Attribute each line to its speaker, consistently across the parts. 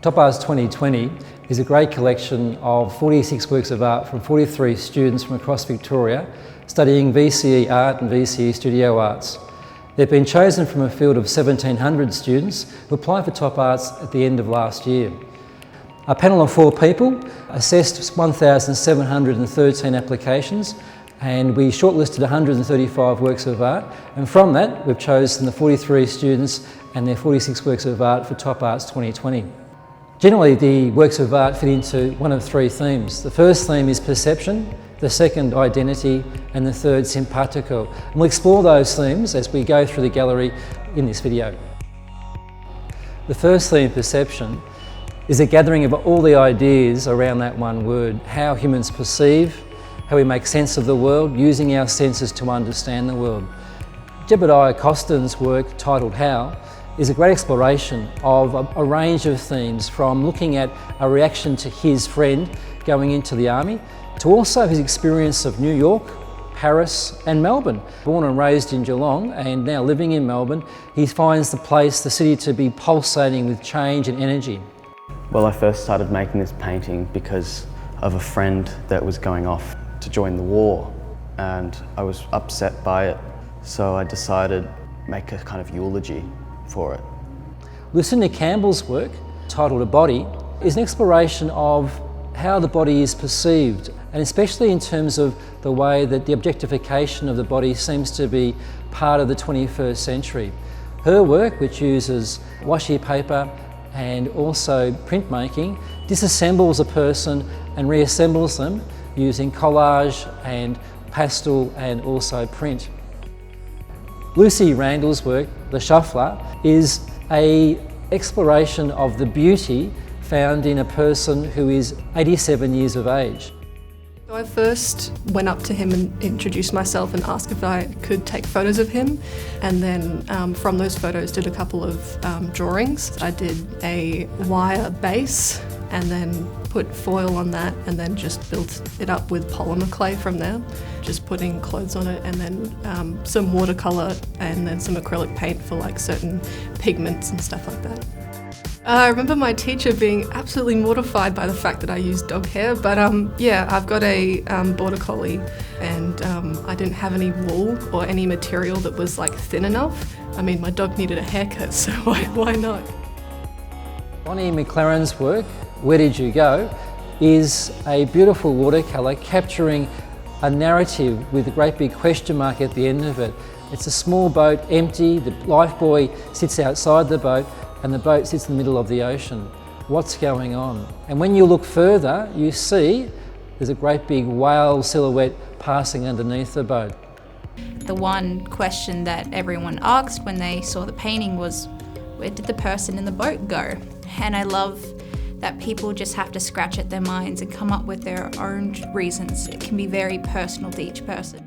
Speaker 1: Top Arts 2020 is a great collection of 46 works of art from 43 students from across Victoria studying VCE art and VCE studio arts. They've been chosen from a field of 1,700 students who applied for Top Arts at the end of last year. A panel of 4 people assessed 1,713 applications, and we shortlisted 135 works of art, and from that we've chosen the 43 students and their 46 works of art for Top Arts 2020. Generally, the works of art fit into one of 3 themes. The first theme is perception, the second identity, and the third simpatico. And we'll explore those themes as we go through the gallery in this video. The first theme, perception, is a gathering of all the ideas around that one word, how humans perceive, how we make sense of the world, using our senses to understand the world. Jebediah Costin's work, titled How, is a great exploration of a range of themes, from looking at a reaction to his friend going into the army, to also his experience of New York, Paris and Melbourne. Born and raised in Geelong and now living in Melbourne, he finds the city to be pulsating with change and energy.
Speaker 2: Well, I first started making this painting because of a friend that was going off to join the war, and I was upset by it, so I decided to make a kind of eulogy for it.
Speaker 1: Lucinda Campbell's work, titled A Body, is an exploration of how the body is perceived, and especially in terms of the way that the objectification of the body seems to be part of the 21st century. Her work, which uses washi paper and also printmaking, disassembles a person and reassembles them using collage and pastel and also print. Lucy Randall's work, The Shuffler, is an exploration of the beauty found in a person who is 87 years of age.
Speaker 3: So I first went up to him and introduced myself and asked if I could take photos of him, and then from those photos did a couple of drawings. I did a wire base and then put foil on that, and then just built it up with polymer clay from there, just putting clothes on it, and then some watercolour and then some acrylic paint for like certain pigments and stuff like that. I remember my teacher being absolutely mortified by the fact that I used dog hair, but yeah, I've got a border collie, and I didn't have any wool or any material that was like thin enough. I mean, my dog needed a haircut, so why not?
Speaker 1: Bonnie McLaren's work, Where Did You Go?, is a beautiful watercolour capturing a narrative with a great big question mark at the end of it. It's a small boat, empty, the lifebuoy sits outside the boat, and the boat sits in the middle of the ocean. What's going on? And when you look further, you see there's a great big whale silhouette passing underneath the boat.
Speaker 4: The one question that everyone asked when they saw the painting was, where did the person in the boat go? And I love that people just have to scratch at their minds and come up with their own reasons. It can be very personal to each person.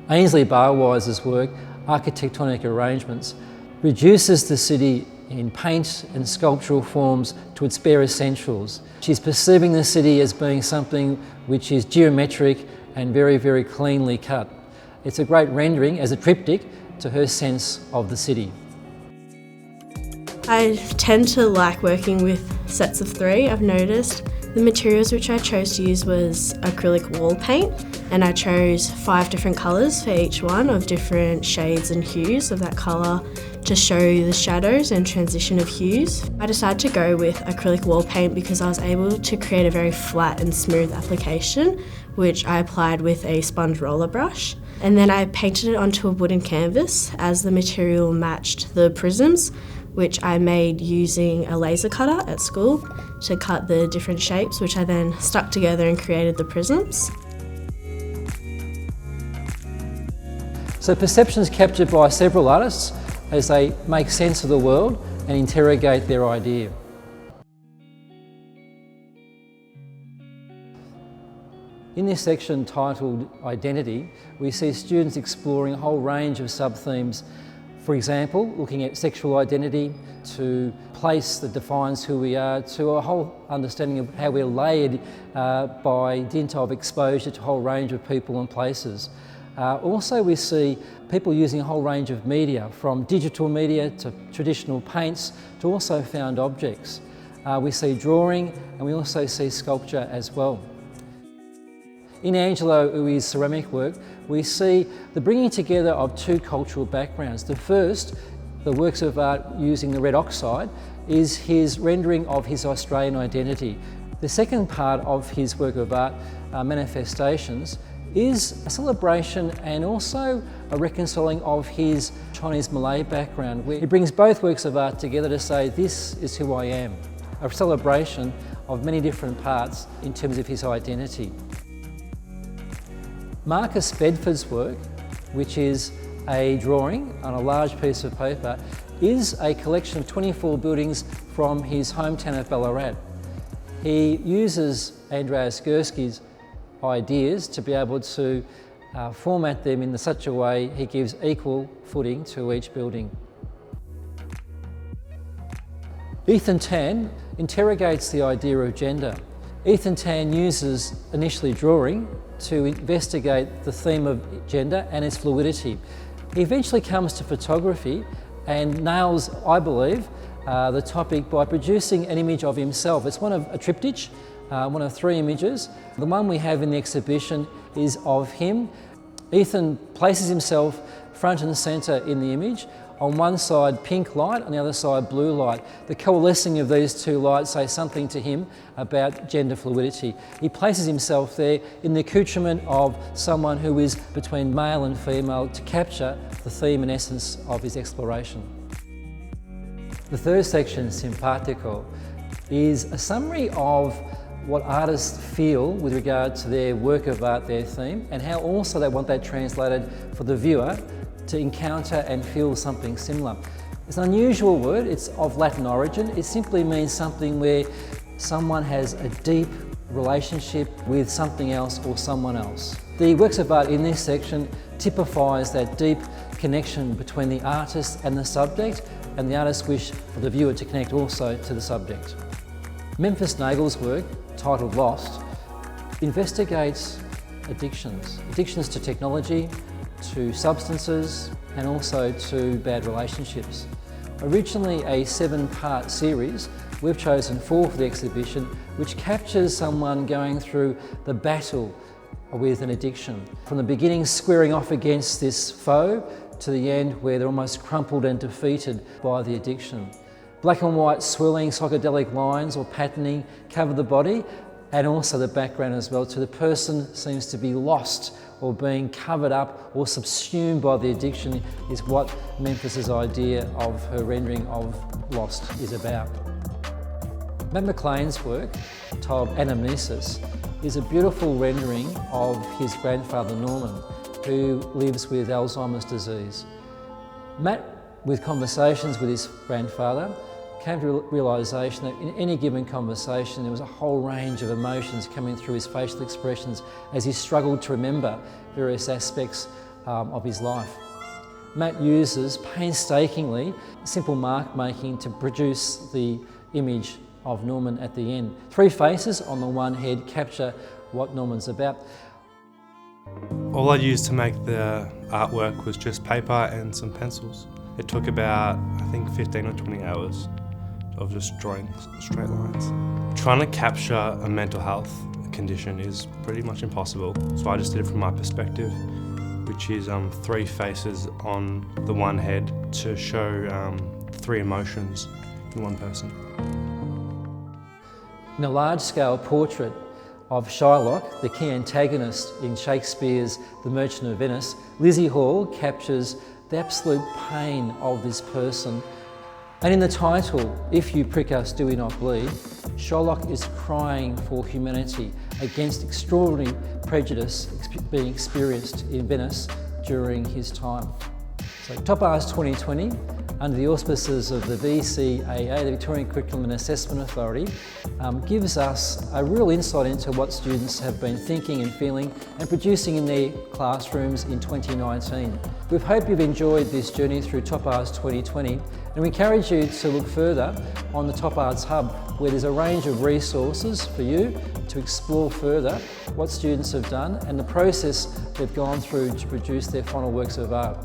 Speaker 1: Ainsley Barwise's work, Architectonic Arrangements, reduces the city in paint and sculptural forms to its bare essentials. She's perceiving the city as being something which is geometric and very, very cleanly cut. It's a great rendering as a triptych to her sense of the city.
Speaker 5: I tend to like working with sets of 3, I've noticed. The materials which I chose to use was acrylic wall paint, and I chose 5 different colours for each one, of different shades and hues of that colour to show the shadows and transition of hues. I decided to go with acrylic wall paint because I was able to create a very flat and smooth application, which I applied with a sponge roller brush. And then I painted it onto a wooden canvas as the material matched the prisms, which I made using a laser cutter at school to cut the different shapes, which I then stuck together and created the prisms.
Speaker 1: So perception is captured by several artists as they make sense of the world and interrogate their idea. In this section titled Identity, we see students exploring a whole range of sub-themes. For example, looking at sexual identity, to place that defines who we are, to a whole understanding of how we're layered by dint of exposure to a whole range of people and places. Also we see people using a whole range of media, from digital media to traditional paints to also found objects. We see drawing, and we also see sculpture as well. In Angelo Ui's ceramic work, we see the bringing together of two cultural backgrounds. The first, the works of art using the red oxide, is his rendering of his Australian identity. The second part of his work of art, Manifestations, is a celebration and also a reconciling of his Chinese Malay background, where he brings both works of art together to say, this is who I am. A celebration of many different parts in terms of his identity. Marcus Bedford's work, which is a drawing on a large piece of paper, is a collection of 24 buildings from his hometown of Ballarat. He uses Andreas Gursky's ideas to be able to format them in such a way he gives equal footing to each building. Ethan Tan interrogates the idea of gender. Ethan Tan uses initially drawing to investigate the theme of gender and its fluidity. He eventually comes to photography and nails, I believe, the topic by producing an image of himself. It's one of a triptych, one of 3 images. The one we have in the exhibition is of him. Ethan places himself front and centre in the image. On one side pink light, on the other side blue light. The coalescing of these two lights say something to him about gender fluidity. He places himself there in the accoutrement of someone who is between male and female to capture the theme and essence of his exploration. The third section, Simpatico, is a summary of what artists feel with regard to their work of art, their theme, and how also they want that translated for the viewer to encounter and feel something similar. It's an unusual word, it's of Latin origin. It simply means something where someone has a deep relationship with something else or someone else. The works of art in this section typifies that deep connection between the artist and the subject, and the artist's wish for the viewer to connect also to the subject. Memphis Nagel's work, titled Lost, investigates addictions to technology, to substances, and also to bad relationships. Originally a 7-part series, we've chosen 4 for the exhibition, which captures someone going through the battle with an addiction. From the beginning, squaring off against this foe, to the end where they're almost crumpled and defeated by the addiction. Black and white swirling psychedelic lines or patterning cover the body, and also the background as well. So the person seems to be lost or being covered up or subsumed by the addiction is what Memphis's idea of her rendering of Lost is about. Matt McLean's work, titled Anamnesis, is a beautiful rendering of his grandfather Norman, who lives with Alzheimer's disease. Matt, with conversations with his grandfather, came to the realisation that in any given conversation there was a whole range of emotions coming through his facial expressions as he struggled to remember various aspects of his life. Matt uses painstakingly simple mark making to produce the image of Norman at the end. 3 faces on the one head capture what Norman's about.
Speaker 6: All I used to make the artwork was just paper and some pencils. It took about, I think, 15 or 20 hours of just drawing straight lines. Trying to capture a mental health condition is pretty much impossible, so I just did it from my perspective, which is 3 faces on the one head to show 3 emotions in one person.
Speaker 1: In a large-scale portrait of Shylock, the key antagonist in Shakespeare's The Merchant of Venice, Lizzie Hall captures the absolute pain of this person. And in the title, If You Prick Us, Do We Not Bleed, Shylock is crying for humanity against extraordinary prejudice being experienced in Venice during his time. So Top Arts 2020, under the auspices of the VCAA, the Victorian Curriculum and Assessment Authority, gives us a real insight into what students have been thinking and feeling and producing in their classrooms in 2019. We hope you've enjoyed this journey through Top Arts 2020, and we encourage you to look further on the Top Arts Hub, where there's a range of resources for you to explore further what students have done and the process they've gone through to produce their final works of art.